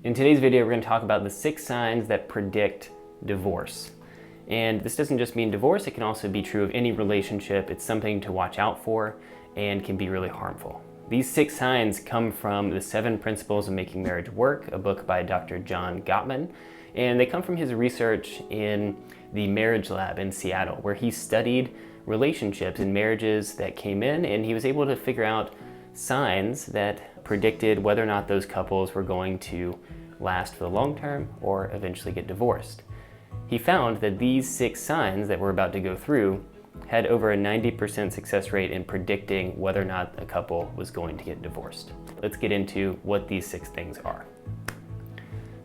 In today's video, we're going to talk about the 6 signs that predict divorce. And this doesn't just mean divorce, it can also be true of any relationship. It's something to watch out for and can be really harmful. These 6 signs come from the 7 Principles of Making Marriage Work, a book by Dr. John Gottman. And they come from his research in the Marriage Lab in Seattle, where he studied relationships and marriages that came in, and he was able to figure out signs that predicted whether or not those couples were going to last for the long term or eventually get divorced. He found that these 6 signs that we're about to go through had over a 90% success rate in predicting whether or not a couple was going to get divorced. Let's get into what these 6 things are.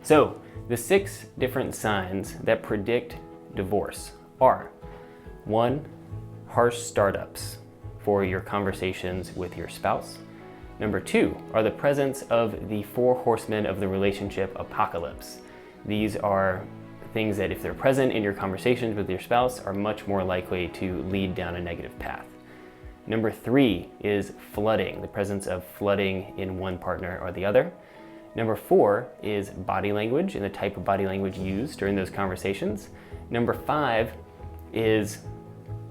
So, the 6 different signs that predict divorce are: 1. Harsh startups for your conversations with your spouse. Number 2 are the presence of the 4 horsemen of the relationship apocalypse. These are things that, if they're present in your conversations with your spouse, are much more likely to lead down a negative path. Number 3 is flooding, the presence of flooding in one partner or the other. Number 4 is body language and the type of body language used during those conversations. Number 5 is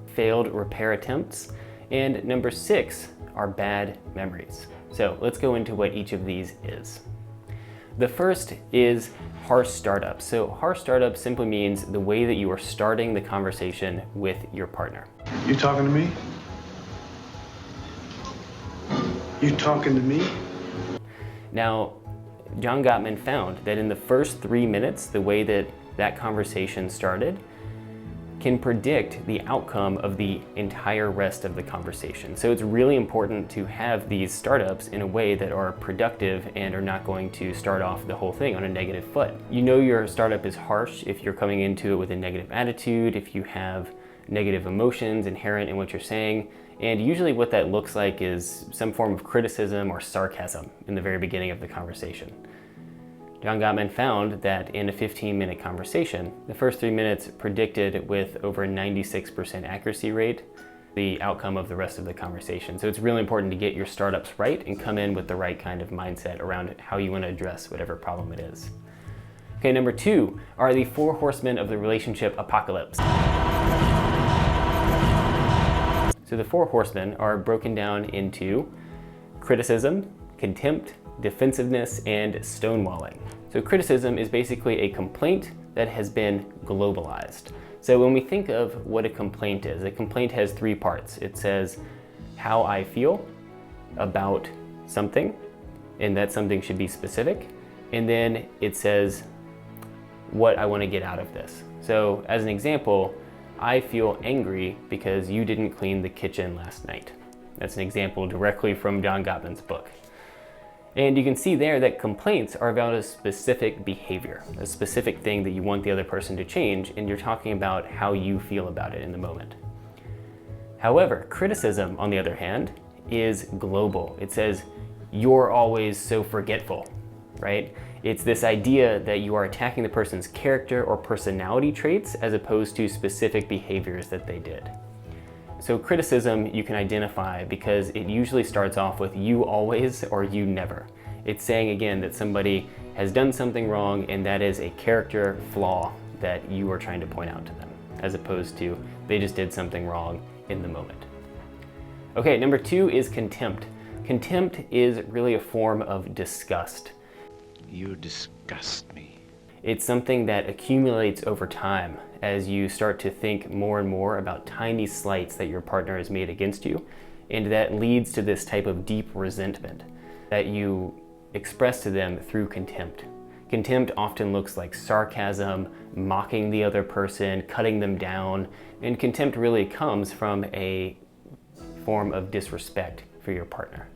failed repair attempts. And number 6 are bad memories. So let's go into what each of these is. The first is harsh startups. So harsh startups simply means the way that you are starting the conversation with your partner. You talking to me? You talking to me? Now, John Gottman found that in the first 3 minutes, the way that that conversation started can predict the outcome of the entire rest of the conversation. So it's really important to have these startups in a way that are productive and are not going to start off the whole thing on a negative foot. You know your startup is harsh if you're coming into it with a negative attitude, if you have negative emotions inherent in what you're saying, and usually what that looks like is some form of criticism or sarcasm in the very beginning of the conversation. John Gottman found that in a 15-minute conversation, the first 3 minutes predicted with over 96% accuracy rate the outcome of the rest of the conversation. So it's really important to get your startups right and come in with the right kind of mindset around how you want to address whatever problem it is. Okay, number 2 are the 4 horsemen of the relationship apocalypse. So the 4 horsemen are broken down into criticism, contempt, defensiveness, and stonewalling. So criticism is basically a complaint that has been globalized. So when we think of what a complaint is, a complaint has 3 parts. It says how I feel about something, and that something should be specific. And then it says what I want to get out of this. So as an example, I feel angry because you didn't clean the kitchen last night. That's an example directly from John Gottman's book. And you can see there that complaints are about a specific behavior, a specific thing that you want the other person to change, and you're talking about how you feel about it in the moment. However, criticism, on the other hand, is global. It says, you're always so forgetful, right? It's this idea that you are attacking the person's character or personality traits as opposed to specific behaviors that they did. So criticism you can identify because it usually starts off with you always or you never. It's saying again that somebody has done something wrong and that is a character flaw that you are trying to point out to them, as opposed to they just did something wrong in the moment. Okay, number 2 is contempt. Contempt is really a form of disgust. You disgust me. It's something that accumulates over time as you start to think more and more about tiny slights that your partner has made against you, and that leads to this type of deep resentment that you express to them through contempt. Contempt often looks like sarcasm, mocking the other person, cutting them down, and contempt really comes from a form of disrespect for your partner.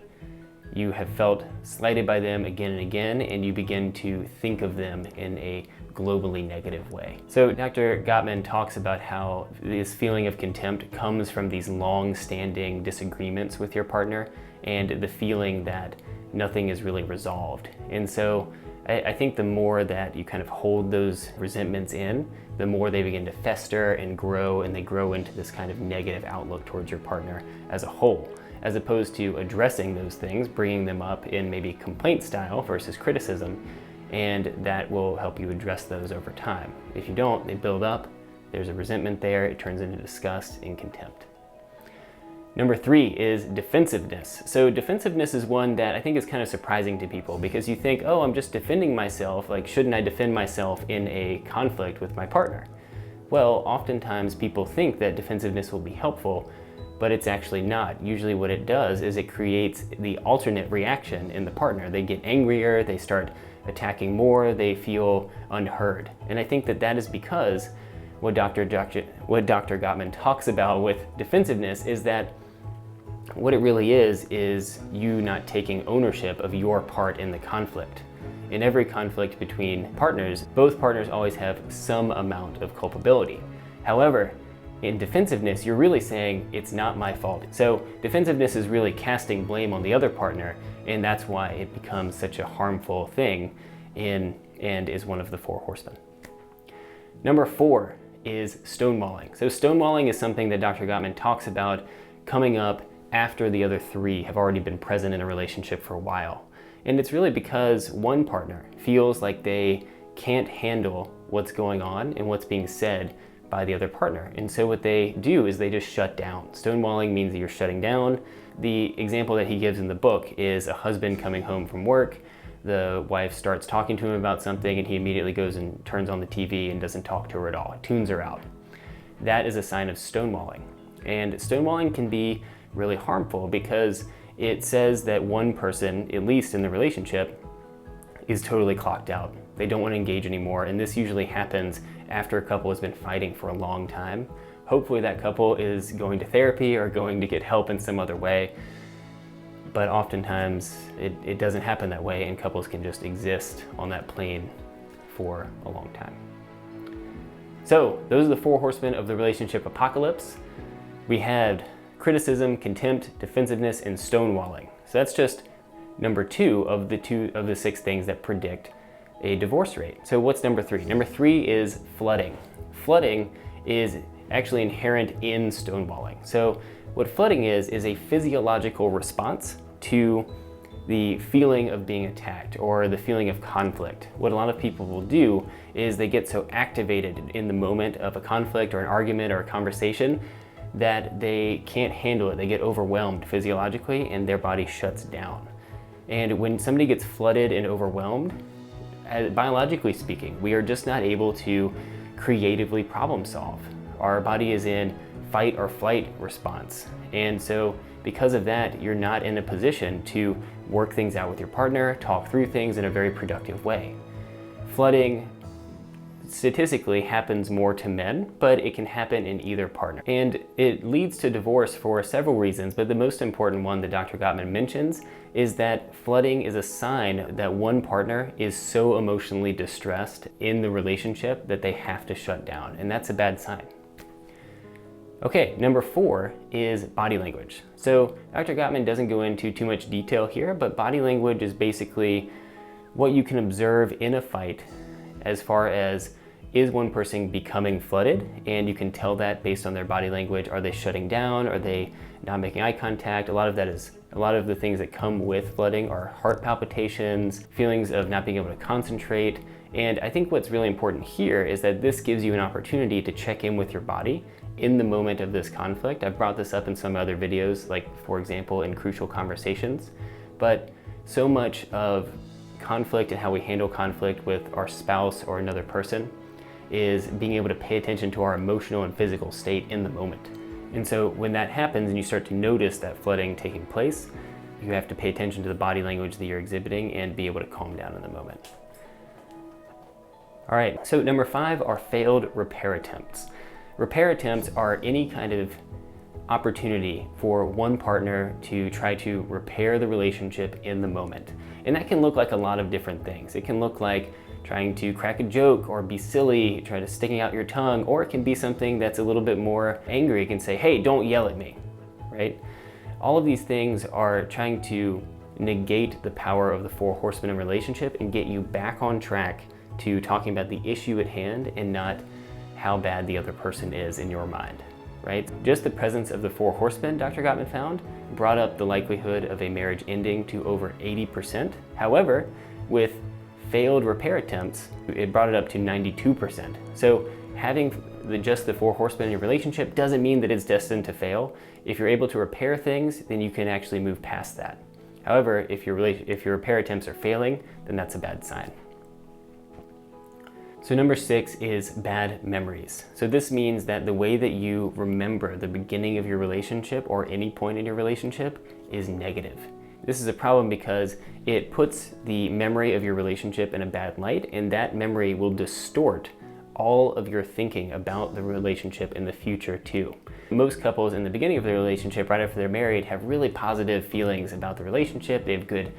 You have felt slighted by them again and again, and you begin to think of them in a globally negative way. So Dr. Gottman talks about how this feeling of contempt comes from these long-standing disagreements with your partner and the feeling that nothing is really resolved. And so I think the more that you kind of hold those resentments in, the more they begin to fester and they grow into this kind of negative outlook towards your partner as a whole. as opposed to addressing those things, bringing them up in maybe complaint style versus criticism. and that will help you address those over time. If you don't, they build up, there's a resentment there, it turns into disgust and contempt. Number 3 is defensiveness. So defensiveness is one that I think is kind of surprising to people, because you think, oh, I'm just defending myself, like shouldn't I defend myself in a conflict with my partner? Well, oftentimes people think that defensiveness will be helpful, but it's actually not. Usually what it does is it creates the alternate reaction in the partner. They get angrier, they start attacking more, they feel unheard. And I think that that is because what Dr. Gottman talks about with defensiveness is that what it really is you not taking ownership of your part in the conflict. In every conflict between partners, both partners always have some amount of culpability. However, in defensiveness, you're really saying it's not my fault. So defensiveness is really casting blame on the other partner, and that's why it becomes such a harmful thing and is one of the 4 horsemen. Number 4 is stonewalling. So stonewalling is something that Dr. Gottman talks about coming up after the other 3 have already been present in a relationship for a while. And it's really because one partner feels like they can't handle what's going on and what's being said by the other partner. And so what they do is they just shut down. Stonewalling means that you're shutting down. The example that he gives in the book is a husband coming home from work. The wife starts talking to him about something and he immediately goes and turns on the TV and doesn't talk to her at all, tunes her out. That is a sign of stonewalling. And stonewalling can be really harmful because it says that one person, at least in the relationship, is totally clocked out. They don't want to engage anymore, and this usually happens after a couple has been fighting for a long time. Hopefully that couple is going to therapy or going to get help in some other way, but oftentimes it doesn't happen that way, and couples can just exist on that plane for a long time. So those are the 4 horsemen of the relationship apocalypse. We had criticism, contempt, defensiveness, and stonewalling. So that's just number 2 of the 6 things that predict a divorce rate. So what's number 3? Number 3 is flooding. Flooding is actually inherent in stonewalling. So what flooding is a physiological response to the feeling of being attacked or the feeling of conflict. What a lot of people will do is they get so activated in the moment of a conflict or an argument or a conversation that they can't handle it. They get overwhelmed physiologically and their body shuts down. And when somebody gets flooded and overwhelmed, biologically speaking, we are just not able to creatively problem solve. Our body is in fight or flight response. And so because of that, you're not in a position to work things out with your partner, talk through things in a very productive way. Flooding statistically happens more to men, but it can happen in either partner. And it leads to divorce for several reasons, but the most important one that Dr. Gottman mentions is that flooding is a sign that one partner is so emotionally distressed in the relationship that they have to shut down, and that's a bad sign. Okay, number 4 is body language. So Dr. Gottman doesn't go into too much detail here, but body language is basically what you can observe in a fight as far as is one person becoming flooded, and you can tell that based on their body language. Are they shutting down? Are they not making eye contact? A lot of the things that come with flooding are heart palpitations, feelings of not being able to concentrate. And I think what's really important here is that this gives you an opportunity to check in with your body in the moment of this conflict. I've brought this up in some other videos, like for example in Crucial Conversations, but so much of conflict and how we handle conflict with our spouse or another person is being able to pay attention to our emotional and physical state in the moment. And so when that happens and you start to notice that flooding taking place, you have to pay attention to the body language that you're exhibiting and be able to calm down in the moment. All right, so number 5 are failed repair attempts. Repair attempts are any kind of opportunity for one partner to try to repair the relationship in the moment. And that can look like a lot of different things. It can look like trying to crack a joke or be silly, try to sticking out your tongue, or it can be something that's a little bit more angry. It can say, hey, don't yell at me, right? All of these things are trying to negate the power of the 4 horsemen in a relationship and get you back on track to talking about the issue at hand and not how bad the other person is in your mind, right? Just the presence of the 4 horsemen, Dr. Gottman found, brought up the likelihood of a marriage ending to over 80%. However, with failed repair attempts, it brought it up to 92%. So having just the 4 horsemen in your relationship doesn't mean that it's destined to fail. If you're able to repair things, then you can actually move past that. However, if your repair attempts are failing, then that's a bad sign. So number 6 is bad memories. So this means that the way that you remember the beginning of your relationship or any point in your relationship is negative. This is a problem because it puts the memory of your relationship in a bad light, and that memory will distort all of your thinking about the relationship in the future too. Most couples in the beginning of their relationship, right after they're married, have really positive feelings about the relationship. They have good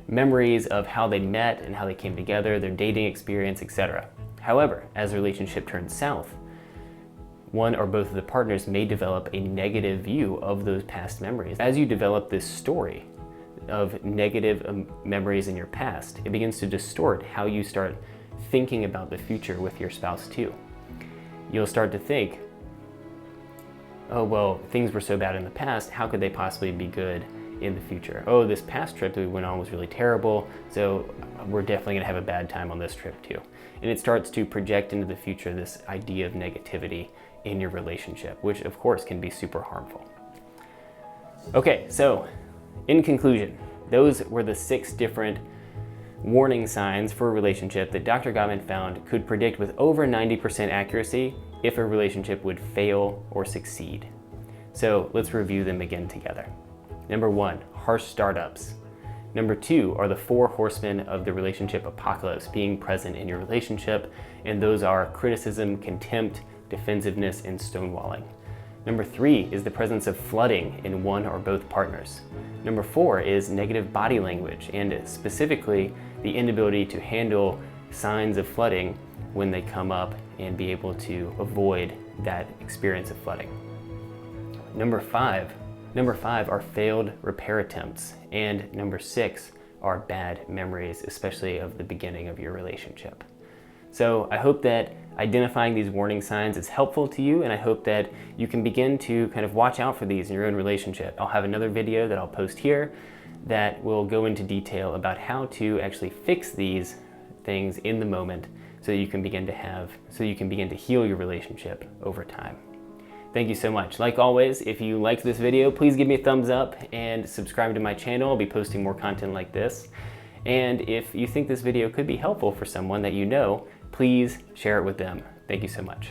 memories of how they met and how they came together, their dating experience, etc. However, as the relationship turns south, one or both of the partners may develop a negative view of those past memories. As you develop this story of negative memories in your past, it begins to distort how you start thinking about the future with your spouse too. You'll start to think, oh, well, things were so bad in the past, how could they possibly be good in the future? Oh, this past trip that we went on was really terrible, so we're definitely gonna have a bad time on this trip too. And it starts to project into the future this idea of negativity in your relationship, which of course can be super harmful. Okay, so in conclusion, those were the 6 different warning signs for a relationship that Dr. Gottman found could predict with over 90% accuracy if a relationship would fail or succeed. So let's review them again together. Number 1, harsh startups. Number 2 are the 4 horsemen of the relationship apocalypse being present in your relationship, and those are criticism, contempt, defensiveness, and stonewalling. Number 3 is the presence of flooding in one or both partners. Number 4 is negative body language, and specifically the inability to handle signs of flooding when they come up and be able to avoid that experience of flooding. Number 5 are failed repair attempts, and number 6 are bad memories, especially of the beginning of your relationship. So I hope that identifying these warning signs is helpful to you, and I hope that you can begin to kind of watch out for these in your own relationship. I'll have another video that I'll post here that will go into detail about how to actually fix these things in the moment so you can begin to heal your relationship over time. Thank you so much. Like always, if you liked this video, please give me a thumbs up and subscribe to my channel. I'll be posting more content like this. And if you think this video could be helpful for someone that you know, please share it with them. Thank you so much.